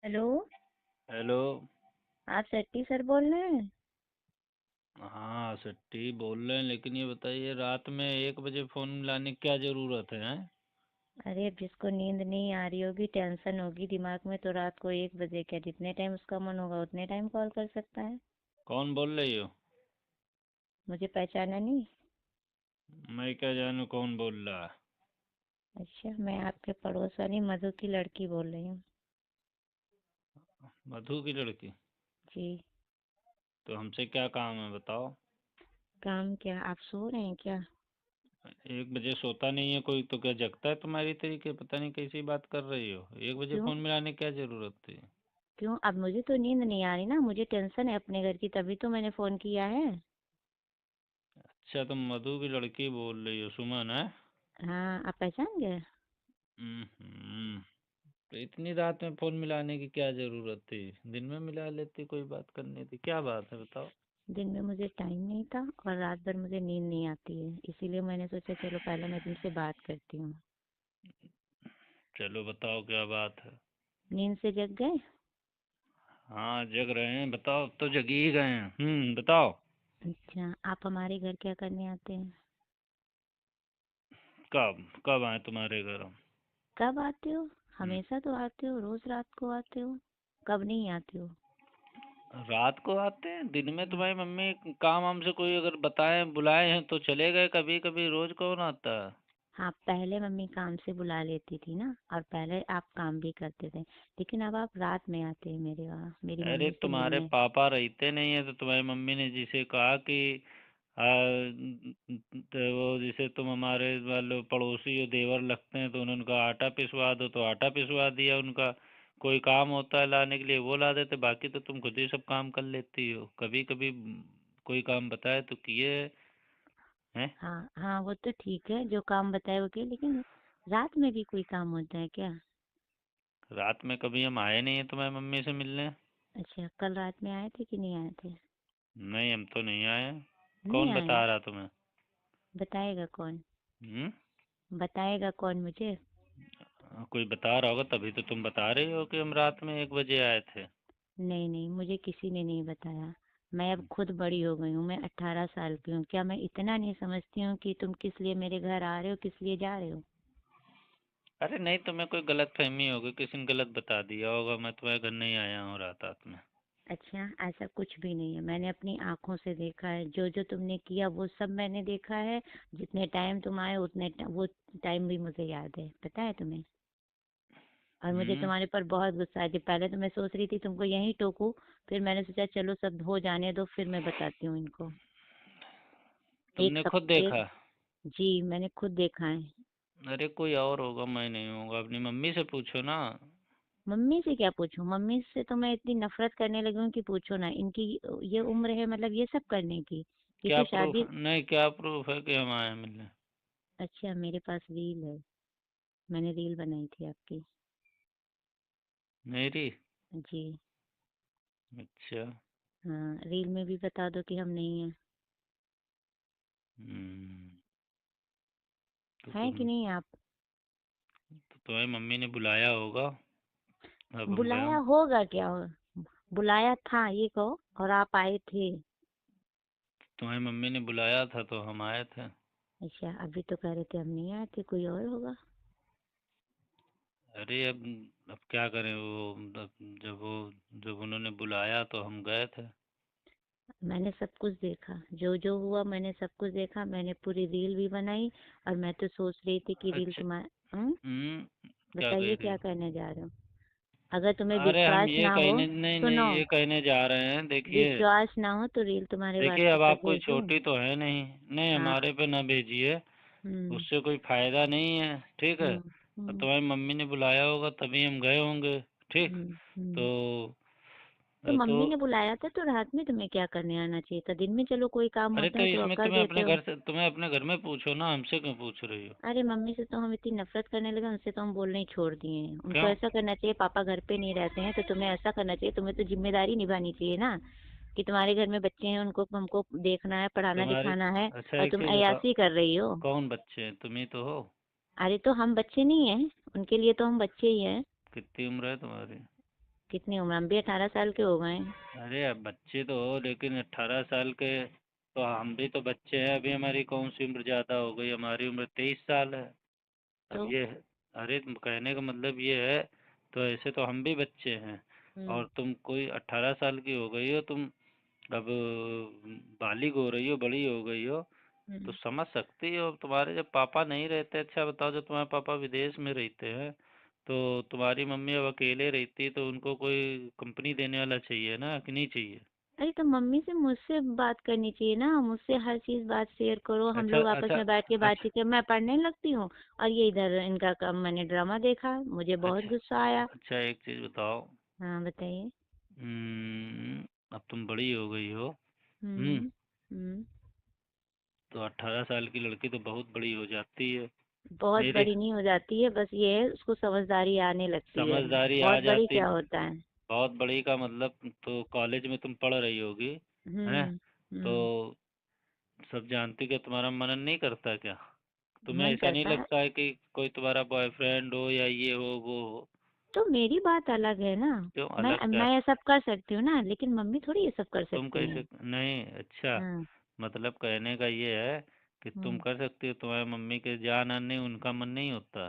Hello. Hello. आप Shetty sir बोल रहे हैं? हाँ सट्टी बोल रहे हैं, लेकिन ये बताइए रात में 1 बजे फ़ोन मिलाने की क्या ज़रूरत है, हैं? अरे, अब जिसको नींद नहीं आ रही होगी, टेंशन होगी दिमाग में, तो रात को 1 बजे क्या, जितने टाइम उसका मन होगा उतने टाइम कॉल कर सकता है। कौन बोल रही हो? मुझे पहचाना नहीं? मैं क्या जानूँ कौन बोल रहा है। अच्छा, मैं आपके पड़ोस वाली मधु की लड़की बोल रही हूँ। मधु की लड़की? जी। तो हमसे क्या काम है बताओ। काम क्या, आप सो रहे हैं क्या? 1 बजे सोता नहीं है कोई, तो क्या जगता है तुम्हारी तरीके? पता नहीं कैसी बात कर रही हो। 1 बजे क्यों? फ़ोन मिलाने की क्या ज़रूरत थी? क्यों, अब मुझे तो नींद नहीं आ रही ना, मुझे टेंशन है अपने घर की, तभी तो मैंने फ़ोन किया है। अच्छा, तुम मधु की लड़की बोल रही हो, सुमन है? हाँ, आप पहचान गए? हम्म। तो इतनी रात में फ़ोन मिलाने की क्या ज़रूरत थी? दिन में मिला लेती, कोई बात करनी थी। क्या बात है बताओ। दिन में मुझे टाइम नहीं था और रात भर मुझे नींद नहीं आती है, इसीलिए मैंने सोचा चलो पहले मैं तुमसे बात करती हूँ। चलो बताओ क्या बात है। नींद से जग गए? हाँ जग रहे हैं, बताओ। अब तो जगी ही गए हैं। बताओ। अच्छा, आप हमारे घर क्या करने आते हैं? कब कब आए तुम्हारे घर हम? कब आते हो? हम्म, हमेशा तो आते हो, रोज रात को आते हो। कब नहीं आते हो? रात को आते हैं। दिन में हाँ। तुम्हारी मम्मी काम हमसे कोई अगर बताए बुलाए हैं तो चले गए, कभी कभी। रोज कौन आता है? हाँ, पहले मम्मी काम से बुला लेती थी ना, और पहले आप काम भी करते थे, लेकिन अब आप रात में आते हैं मेरे वहाँ मेरी अरे मम्मी से तुम्हारे मिलने। पापा रहते नहीं है तो तुम्हारी मम्मी ने जिसे कहा कि तो वो जिसे तुम हमारे वाले पड़ोसी हो, देवर लगते हैं, तो उन्होंने कहा आटा पिसवा दो, तो आटा पिसवा दिया उनका। कोई काम होता है लाने के लिए वो ला देते, बाकी तो तुम खुद ही सब काम कर लेती हो। कभी कभी कोई काम बताए तो किए हैं। हाँ हाँ, वो तो ठीक है, जो काम बताए वो किए, लेकिन रात में भी कोई काम होता है क्या? रात में कभी हम आए नहीं है तुम्हारी मम्मी से मिलने। अच्छा, कल रात में आए थे कि नहीं आए थे? नहीं, हम तो नहीं आए। नहीं कौन आए? बता रहा तुम्हें? बताएगा कौन? हम्म। बताएगा कौन मुझे? कोई बता रहा होगा तभी तो तुम बता रही हो कि हम रात में 1 बजे आए थे। नहीं नहीं, मुझे किसी ने नहीं बताया। मैं अब खुद बड़ी हो गई हूँ, मैं 18 साल की हूँ, क्या मैं इतना नहीं समझती हूँ कि तुम किस लिए मेरे घर आ रहे हो, किस लिए जा रहे हो? अरे नहीं, तुम्हें कोई गलत फहमी होगी, किसी ने गलत बता दिया होगा। मैं तुम्हारे घर नहीं आया हूँ रात में। अच्छा, ऐसा कुछ भी नहीं है, मैंने अपनी आंखों से देखा है, जो जो तुमने किया वो सब मैंने देखा है। जितने टाइम तुम आए वो टाइम भी मुझे याद है, पता है तुम्हें? और मुझे हम्म। तुम्हारे पर बहुत गुस्सा है, पहले तो मैं सोच रही थी तुमको यहीं टोकूं, फिर मैंने सोचा चलो सब हो जाने दो, फिर मैं बताती हूँ इनको। एक तुमने सब खुद एक देखा? जी, मैंने खुद देखा है। अरे कोई और होगा, मैं नहीं होगा। अपनी मम्मी से पूछो ना। मम्मी से क्या पूछूं? मम्मी से तो मैं इतनी नफरत करने लगी हूँ कि पूछो ना, इनकी ये उम्र है मतलब ये सब करने की। ये क्या तो प्रूफ? शादी। नहीं, क्या प्रूफ है कि हम आए हैं मिलने? अच्छा, मेरे पास रील है, मैंने रील बनाई थी आपकी। मेरी? जी। अच्छा। हाँ, रील में भी बता दो कि हम नहीं हैं। हम्म। तो हैं कि तुम नहीं आप? तो तुम्हारी मम्मी ने बुलाया होगा। अब हम गए बुलाया हम। होगा क्या? बुलाया था ये कहो, और आप आए थे। तुम्हारी मम्मी ने बुलाया था तो हम आए थे। अच्छा, अभी तो कह रहे थे हम नहीं आए थे, कोई और होगा। अरे अब क्या करें, वो जब उन्होंने बुलाया तो हम गए थे। मैंने सब कुछ देखा, जो जो हुआ मैंने सब कुछ देखा, मैंने पूरी रील भी बनाई। और मैं तो सोच रही थी कि रील अच्छा। तुम्हारा क्या कह बताइए रही क्या हो? कहने जा रहे हो? अगर तुम्हें अरे हम विश्वास ये ना हो, कहने नहीं नहीं, सुनो, ये कहने जा रहे हैं, देखिए। विश्वास ना हो तो रील तुम्हारे देखिए व्हाट्सएप अब पर आप कोई भेज दूँ? छोटी तो है नहीं। नहीं, हाँ। हमारे पे ना भेजिए। हम्म उससे कोई फायदा नहीं है, ठीक है। हम्म और हम्म तुम्हारी मम्मी ने बुलाया होगा तभी हम गए होंगे। ठीक। हम्म। तो तो तो मम्मी ने बुलाया था तो रात में तुम्हें क्या करने आना चाहिए था? दिन में चलो कोई काम अरे होता तो है तो इसमें कर तुम्हें देते अपने हो। घर से, तुम्हें अपने घर में पूछो ना, हमसे क्यों पूछ रही हो? अरे, मम्मी से तो हम इतनी नफरत करने लगे, उनसे तो हम बोलना ही छोड़ दिए हैं। उनको क्यों? ऐसा करना चाहिए, पापा घर पे नहीं रहते हैं तो तुम्हें ऐसा करना चाहिए, तुम्हें तो जिम्मेदारी निभानी चाहिए ना, कि तुम्हारे घर में बच्चे हैं, उनको हमको देखना है, पढ़ाना तुम्हारी लिखाना है। अच्छा और एक तुम चीज़ बताओ। अय्यासी कर रही हो। कौन बच्चे हैं? तुम ही तो हो। अरे, तो हम बच्चे नहीं हैं, उनके लिए तो हम बच्चे ही हैं। कितनी उम्र है तुम्हारी? कितनी उम्र, हम भी 18 साल के हो गए हैं। अरे अब बच्चे तो हो, लेकिन 18 साल के, तो हम भी तो बच्चे हैं। अभी हमारी कौन सी उम्र ज़्यादा हो गई, हमारी उम्र 23 साल है। अब तो ये अरे कहने का मतलब ये है, तो ऐसे तो हम भी बच्चे हैं। हम्म। और तुम कोई 18 साल की हो गई हो तुम, अब बालिग हो रही हो, बड़ी हो गई हो, तो हम्म। समझ सकती हो। अब तुम्हारे जब पापा नहीं रहते, अच्छा बताओ, जब तुम्हारे पापा विदेश में रहते हैं, तो तुम्हारी मम्मी अब अकेले रहती, तो उनको कोई कंपनी देने वाला चाहिए ना, कि नहीं चाहिए? अरे तो मम्मी से मुझसे बात करनी चाहिए ना, मुझसे हर चीज बात शेयर करो, हम अच्छा लोग आपस अच्छा में बैठ के अच्छा बातचीत करें। मैं पढ़ने लगती हूँ और ये इधर इनका काम, मैंने ड्रामा देखा, मुझे बहुत अच्छा गुस्सा आया। अच्छा, एक चीज़ बताओ। हाँ बताइए। अब तुम बड़ी हो गई हो। हम्म। हम्म। हम्म। तो 18 साल की लड़की तो बहुत बड़ी हो जाती है। बहुत मेरे बड़ी नहीं हो जाती है, बस ये है उसको समझदारी आने लगती है। समझदारी आ बहुत बड़ी जाती, क्या होता है। बहुत बड़ी का मतलब, तो कॉलेज में तुम पढ़ रही होगी, हैं? हम्म। तो हम्म। सब जानती कि तुम्हारा मनन नहीं करता क्या? तुम्हें मन ऐसा नहीं करता है। लगता है कि कोई तुम्हारा बॉयफ्रेंड हो या ये हो वो हो? तो मेरी बात अलग है ना। क्यों मैं अलग क्या? मैं ये सब कर सकती हूँ ना, लेकिन मम्मी थोड़ी ये सब कर तुम सकती कैसे हैं। नहीं? अच्छा, हाँ। मतलब कहने का ये है कि तुम हम्म। कर सकती हो, तुम्हारी मम्मी के जान आने उनका मन नहीं होता?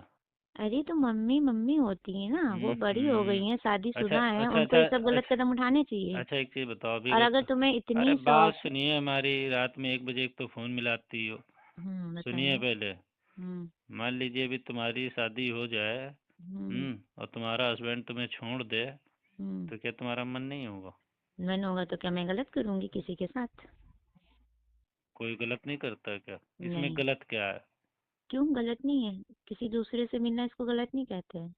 अरे तो मम्मी मम्मी होती है ना, वो बड़ी हो हम्म। गई हैं, अच्छा शादीशुदा हैं, अच्छा उनको अच्छा ये सब गलत अच्छा कदम उठाने चाहिए। अच्छा, एक चीज़ बताओ अभी और अगर अगर तुम्हें अरे इतनी बात शौक। सुनिए हमारी, रात में 1 बजे एक तो फ़ोन मिलाती हो। सुनिए बताइए। पहले, हम्म। मान लीजिए अभी तुम्हारी शादी हो जाए, हम्म। और तुम्हारा हस्बैंड तुम्हें छोड़ दे, हम्म। तो क्या तुम्हारा मन नहीं होगा? मन होगा तो क्या मैं गलत करूंगी किसी के साथ? कोई गलत नहीं करता क्या? इसमें नहीं। गलत क्या है? क्यों गलत नहीं है? किसी दूसरे से मिलना इसको गलत नहीं कहते हैं।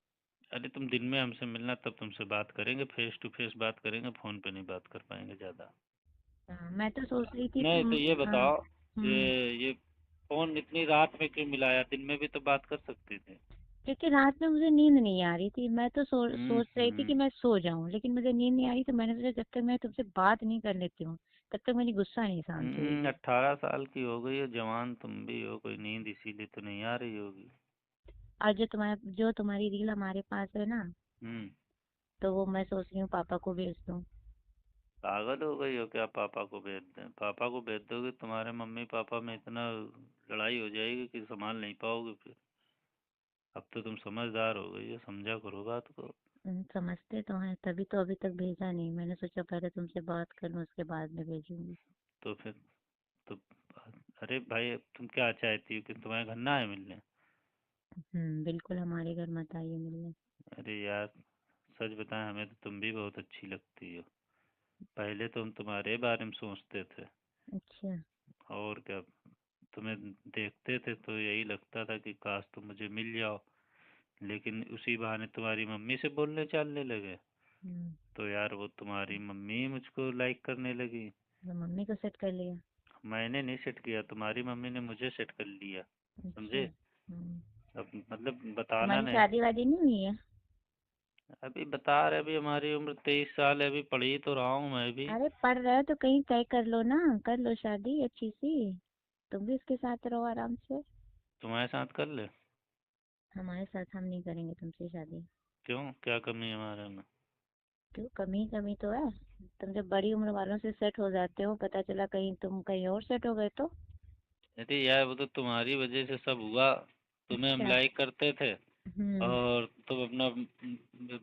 अरे तुम दिन में हमसे मिलना तब तुमसे बात करेंगे, फेस टू फेस बात करेंगे, फ़ोन पे नहीं बात कर पाएंगे ज़्यादा। हाँ, मैं तो सोच रही थी नहीं तुम। तो ये हाँ। बताओ, हम्म। ये फ़ोन इतनी रात में क्यों मिलाया? दिन में भी तो बात कर सकते थे। क्योंकि रात में मुझे नींद नहीं आ रही थी, मैं तो हम्म सोच रही थी हम्म कि मैं सो जाऊं, लेकिन मुझे नींद नहीं आ रही, तो मैंने सोचा जब तक मैं तुमसे बात नहीं कर लेती हूँ तब तक मेरी गुस्सा नहीं शांत होगी। 18 साल की हो गई हो, जवान तुम भी हो, कोई नींद इसीलिए तो नहीं आ रही होगी। और जो तुम्हारी रील हमारे पास है ना, हम्म। तो वो मैं सोच रही हूँ पापा को भेज दूँ। पागल हो गई हो क्या? पापा को भेज दें? पापा को भेज दोगे, तुम्हारे मम्मी पापा में इतना लड़ाई हो जाएगी कि संभाल नहीं पाओगे फिर। अब तो तुम समझदार हो गई हो, समझा करो बात को। समझते तो हैं, तभी तो अभी तक भेजा नहीं, मैंने सोचा पहले तुमसे बात कर लूँ उसके बाद में भेजूंगी। तो फिर तो अरे भाई, तुम क्या चाहती हो कि तुम्हारे घर ना आए मिलने? बिल्कुल हमारे घर मत आइए मिलने। अरे यार, सच बताएं, हमें तो तुम भी बहुत अच्छी लगती हो। पहले तो हम तुम्हारे बारे में सोचते थे, अच्छा। और क्या। तुम्हें देखते थे तो यही लगता था कि काश तुम मुझे मिल जाओ, लेकिन उसी बहाने तुम्हारी मम्मी से बोलने चालने लगे, हम्म। तो यार वो तुम्हारी मम्मी मुझको लाइक करने लगी। तो मम्मी को सेट कर लिया। मैंने नहीं सेट किया, तुम्हारी मम्मी ने मुझे सेट कर लिया। अच्छा। समझे? अब मतलब बताना तुम्हारी नहीं। शादी वादी नहीं हुई है? अभी बता रहे, अभी हमारी उम्र 23 साल है, अभी पढ़ ही तो रहा हूँ मैं भी। अरे पढ़ रहे हो तो कहीं तय कर लो ना, कर लो शादी अच्छी सी, तुम भी उसके साथ रहो आराम से। तुम्हारे साथ कर ले? हमारे साथ हम नहीं करेंगे तुमसे शादी। क्यों, क्या कमी है हमारे में? क्यों, कमी कमी तो है। तुम जब बड़ी उम्र वालों से सेट हो जाते हो, पता चला कहीं तुम कहीं और सेट हो गए तो। अरे यार, वो तो तुम्हारी वजह से सब हुआ। तुम्हें हम अच्छा। लाइक करते थे, हम्म। और तुम अपना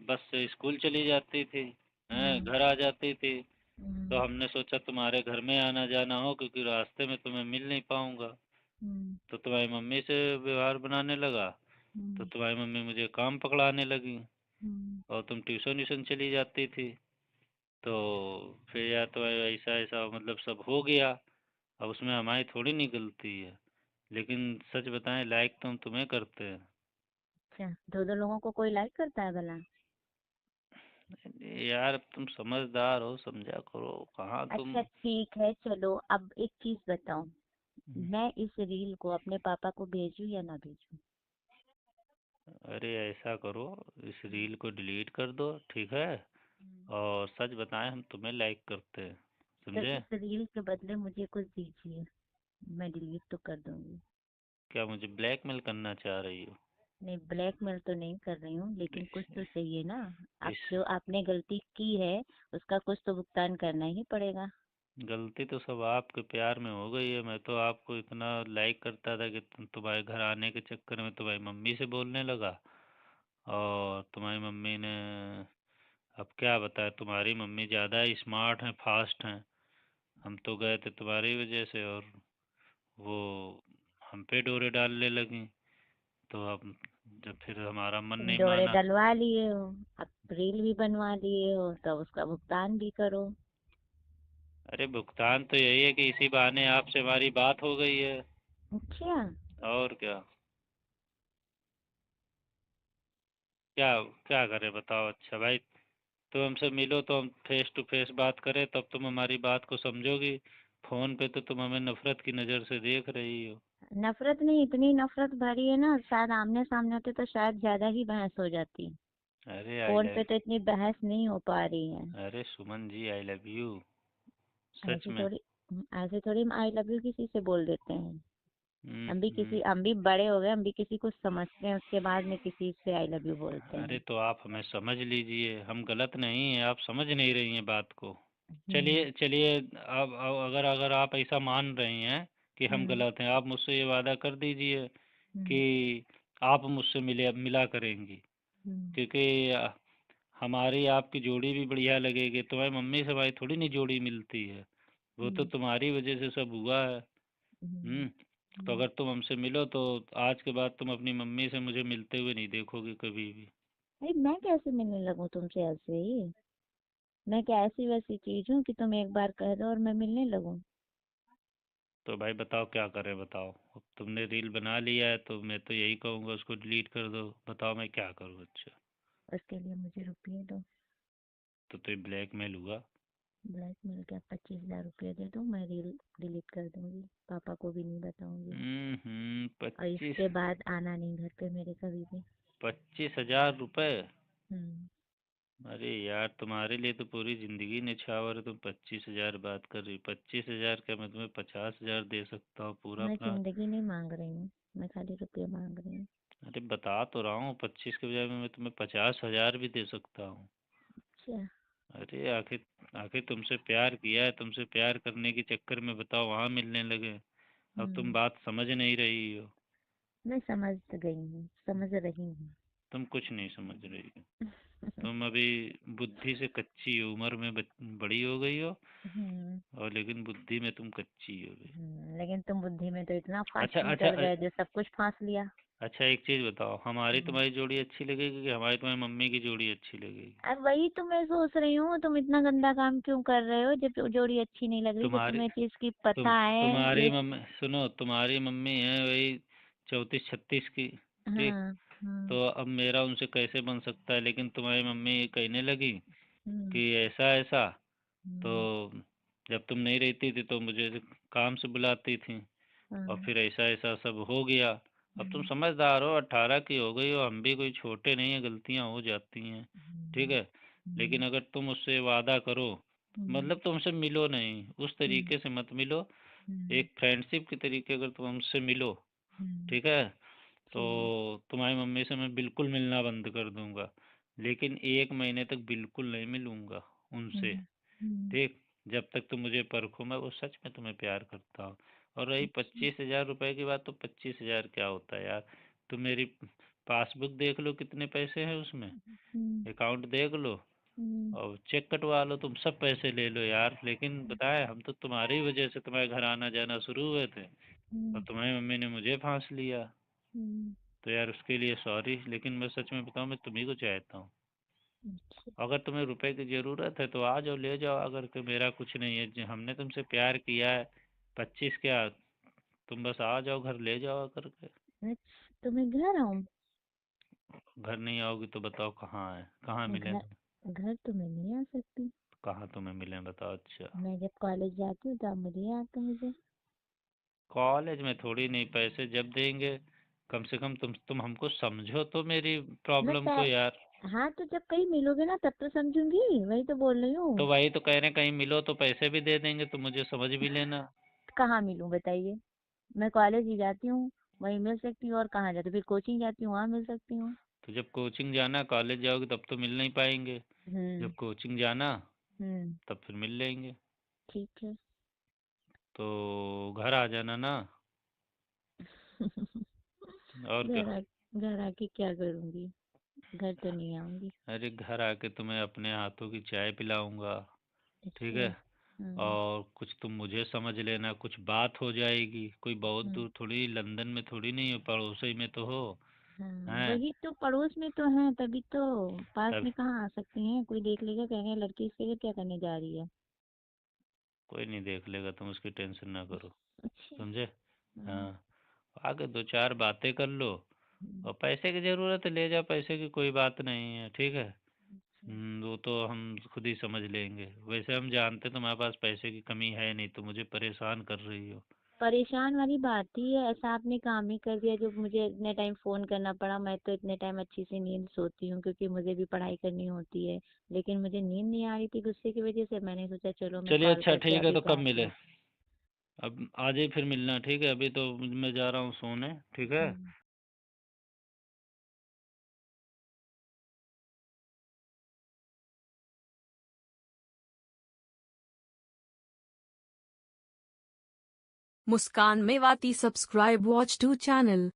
बस से स्कूल चली जाती थी, हैं, हम्म। घर आ जाती थी। तो हम्म। हमने सोचा तुम्हारे घर में आना जाना हो, क्योंकि रास्ते में तुम्हें मिल नहीं पाऊंगा। हम्म। तो तुम्हारी मम्मी से व्यवहार बनाने लगा, तो हम्म। तुम्हारी मम्मी मुझे काम पकड़ाने लगी, हम्म। और तुम ट्यूशन व्यूशन चली जाती थी। तो फिर यार, तो ऐसा ऐसा मतलब सब हो गया। अब उसमें हमारी थोड़ी नहीं गलती है, लेकिन सच बताएं, लाइक तो हम तुम्हें करते हैं। अच्छा, दो दो लोगों को कोई लाइक करता है भला? यार अब तुम समझदार हो, समझा करो, कहाँ तुम। अच्छा ठीक है, चलो अब एक चीज बताओ, मैं इस रील को अपने पापा को भेजूं या ना भेजूं? अरे ऐसा करो, इस रील को डिलीट कर दो, ठीक है? हम्म। और सच बताएं, हम तुम्हें लाइक करते हैं। तो समझे? इस रील के बदले मुझे कुछ दीजिए, मैं डिलीट तो कर दूंगी। क्या मुझे ब्लैकमेल करना चाह रही हो? नहीं, ब्लैकमेल तो नहीं कर रही हूँ, लेकिन कुछ इस, तो चाहिए ना। अब इस जो आपने गलती की है उसका कुछ तो भुगतान करना ही पड़ेगा। गलती तो सब आपके प्यार में हो गई है। मैं तो आपको इतना लाइक करता था कि तुम्हारे घर आने के चक्कर में तुम्हारी मम्मी से बोलने लगा। और तुम्हारी मम्मी ने, अब क्या बताए, तुम्हारी मम्मी ज़्यादा ही स्मार्ट हैं, फास्ट हैं। हम तो गए थे तुम्हारी वजह से, और वो हम पे डोरे डालने लगी। तो अब जब फिर हमारा मन तुम नहीं जोड़े माना। डलवा लिए हो, अब रील भी बनवा लिए हो, तो उसका भुगतान भी करो। अरे भुगतान तो यही है कि इसी बहाने आपसे हमारी बात हो गई है। अच्छा। और क्या, क्या क्या करें बताओ। अच्छा भाई, तुम हमसे मिलो तो हम फेस टू फेस बात करें, तब तुम हमारी बात को समझोगी। फोन पे तो तुम हमें नफरत की नज़र से देख रही हो। नफरत नहीं, इतनी नफरत भरी है ना, शायद आमने सामने होते तो शायद ज्यादा ही बहस हो जाती। अरे आई फोन लव पे तो इतनी बहस नहीं हो पा रही है। अरे Suman ji, I love you, सच ऐसे में। थोड़ी, ऐसे थोड़ी हम आई लव यू किसी से बोल देते हैं। हम्म। हम भी बड़े हो गए, हम भी किसी को समझते हैं, उसके बाद में किसी से आई लव यू बोलते अरे हैं। तो आप हमें समझ लीजिए, हम गलत नहीं हैं, आप समझ नहीं रही हैं बात को। हम्म। चलिए चलिए, अब अगर अगर आप ऐसा मान रही हैं कि हम हम्म। गलत हैं, आप मुझसे ये वादा कर दीजिए हम्म। कि आप मुझसे मिला करेंगी। हम्म। क्योंकि हमारी आपकी जोड़ी भी बढ़िया लगेगी। तुम्हारी मम्मी से हमारी थोड़ी नहीं जोड़ी मिलती है, वो तो हम्म। तुम्हारी वजह से सब हुआ है। हम्म। हम्म। तो हम्म। अगर तुम हमसे मिलो तो आज के बाद तुम अपनी मम्मी से मुझे मिलते हुए नहीं देखोगे कभी भी। अरे मैं कैसे मिलने लगूं तुमसे ऐसे ही? मैं क्या ऐसी वैसी चीज हूँ कि तुम एक बार कह दो और मैं मिलने लगूं? तो भाई बताओ क्या करें, बताओ। अब तुमने रील बना लिया है तो मैं तो यही कहूँगा उसको डिलीट कर दो। बताओ मैं क्या करूँ। अच्छा, उसके लिए मुझे रुपये दो। तो ये ब्लैकमेल हुआ। ब्लैकमेल क्या? 25,000 रुपये दे दो, मैं रील डिलीट कर दूंगी, पापा को भी नहीं बताऊंगी। और 25। इसके बाद आना नहीं घर पे मेरे कभी भी। 25,000 रुपये? हम्म। अरे यार, तुम्हारे लिए तो पूरी जिंदगी निछावर है, तुम 25,000 बात कर रही। 25,000 क्या, मैं तुम्हें 50,000 दे सकता हूँ पूरा मैं अपना। जिंदगी नहीं मांग रही हूँ, मैं खाली रुपये मांग रही हूँ। अरे बता तो रहा हूँ, 25 के बजाय में मैं तुम्हें 50,000 भी दे सकता हूँ। अच्छा। अरे आखिर आखिर तुमसे प्यार किया है, तुमसे प्यार करने के चक्कर में बताओ वहाँ मिलने लगे। अब तुम हम्म। बात समझ नहीं रही हो। मैं समझ गई हूँ, समझ रही हूँ। तुम कुछ नहीं समझ रही हो। तुम अभी बुद्धि से कच्ची हो, उम्र में बड़ी हो गई हो, हम्म। और लेकिन बुद्धि में तुम कच्ची हो अभी। लेकिन तुम बुद्धि में तो इतना अच्छा फास्ट अच्छा निकल गए जो सब कुछ फांस लिया। अच्छा, एक चीज़ बताओ, हमारी हम्म। तुम्हारी जोड़ी अच्छी लगेगी कि हमारी तुम्हारी मम्मी की जोड़ी अच्छी लगेगी? अब वही तो मैं सोच रही हूँ, तुम इतना गंदा काम क्यों कर रहे हो जब जोड़ी अच्छी नहीं लग रही, जब तुम्हारी तुम्हें चीज की पता है तुम्हारी ये। मम्मी, सुनो, तुम्हारी मम्मी है वही 34-36 की। ठीक। हाँ। हाँ। तो अब मेरा उनसे कैसे बन सकता है, लेकिन तुम्हारी मम्मी कहने लगी हम्म। कि ऐसा ऐसा। तो हम्म। जब तुम नहीं रहती थी तो मुझे काम से बुलाती थी, और हाँ। फिर ऐसा ऐसा सब हो गया। अब तुम हम्म। समझदार हो, 18 की हो गई हो, हम भी कोई छोटे नहीं हैं, गलतियां हो जाती हैं। ठीक हम्म। है। लेकिन हम्म। अगर तुम उससे वादा करो, हम्म। मतलब तुमसे मिलो नहीं, उस हम्म। तरीके से मत मिलो। हम्म। एक फ्रेंडशिप के तरीके अगर तुम हमसे मिलो, हम्म। ठीक है, तो ठीक। तुम्हारी मम्मी से मैं बिल्कुल मिलना बंद कर दूंगा। लेकिन 1 महीने तक बिल्कुल नहीं मिलूंगा उनसे। हम्म। हम्म। ठीक। जब तक तुम मुझे परखो, मैं वो सच में तुम्हें प्यार करता हूँ। और रही अच्छा। 25,000 रुपये की बात, तो 25,000 क्या होता है यार। तुम मेरी पासबुक देख लो, कितने पैसे हैं उसमें। हम्म। अकाउंट देख लो, हम्म। और चेक कटवा लो, तुम सब पैसे ले लो यार। लेकिन बताए, हम तो तुम्हारी वजह से तुम्हारे घर आना जाना शुरू हुए थे, और हम्म। तुम्हारी मम्मी ने मुझे फांस लिया। हम्म। तो यार उसके लिए सॉरी, लेकिन मैं सच में बताऊँ, मैं तुम्ही को चाहता हूँ। अच्छा। अगर तुम्हें रुपए की ज़रूरत है तो आ जाओ, ले जाओ। अगर कि मेरा कुछ नहीं है, हमने तुमसे प्यार किया है। 25 क्या, तुम बस आ जाओ घर, ले जाओ करके। अच्छा, तो मैं घर आऊँ? घर नहीं आओगी तो बताओ कहाँ है, कहाँ मिलें घर, तुम? घर तो मैं नहीं आ सकती। कहाँ तुम्हें मिलें बताओ। अच्छा, मैं जब कॉलेज जाती हूँ तो आप मिलिए आके मुझे। कॉलेज में थोड़ी, नहीं पैसे जब देंगे। कम से कम तुम हमको समझो तो मेरी मैं प्रॉब्लम को यार। हाँ, तो जब कहीं मिलोगे ना तब तो समझूंगी, वही तो बोल रही तो हूँ। वही तो कह रहे हैं, कहीं मिलो तो पैसे भी दे देंगे, तो मुझे समझ भी लेना। कहाँ मिलूं बताइए? मैं कॉलेज ही जाती हूँ। वहीं मिल सकती हूँ, और कहाँ जाती हूँ? फिर कोचिंग जाती हूँ, वहाँ मिल सकती हूँ। तो जब कोचिंग जाना, कॉलेज जाओगे तब तो मिल नहीं पाएंगे। हम्म। जब कोचिंग जाना हम्म। तब फिर मिल लेंगे। ठीक है। तो घर आ जाना ना। और क्या। घर आ घर आके क्या करूंगी? घर तो नहीं आऊंगी। अरे घर आके तुम्हें अपने हाथों की चाय पिलाऊंगा। ठीक अच्छा। है। हाँ। और कुछ तुम मुझे समझ लेना, कुछ बात हो जाएगी, कोई बहुत हम्म। दूर थोड़ी, लंदन में थोड़ी नहीं हो, पड़ोस ही में तो हो। हाँ, हैं। वही तो पड़ोस में तो है, तभी तो पास तब में कहाँ आ सकती हैं? कोई देख लेगा, कहेंगे लड़की इसके लिए क्या करने जा रही है। कोई नहीं देख लेगा, तुम उसकी टेंशन ना करो। अच्छा। समझे। हाँ। हाँ। आगे दो चार बातें कर लो। हम्म। और पैसे की ज़रूरत है, ले जाओ, पैसे की कोई बात नहीं है, ठीक है। वो तो हम खुद ही समझ लेंगे। वैसे हम जानते तुम्हारे पास पैसे की कमी है नहीं, तो मुझे परेशान कर रही हो। परेशान वाली बात ही है, ऐसा आपने काम ही कर दिया जो मुझे इतने टाइम फोन करना पड़ा। मैं तो इतने टाइम अच्छी से नींद सोती हूँ, क्योंकि मुझे भी पढ़ाई करनी होती है। लेकिन मुझे नींद नहीं आ रही थी गुस्से की वजह से, मैंने सोचा चलो मैं चलिए कॉल अच्छा करके ठीक है, अभी तो कब बात मिले। कर। अब आज ही फिर मिलना, ठीक है। अभी तो मैं जा रहा हूँ सोने, ठीक है। हम्म। Muskan Mewati subscribe watch to channel.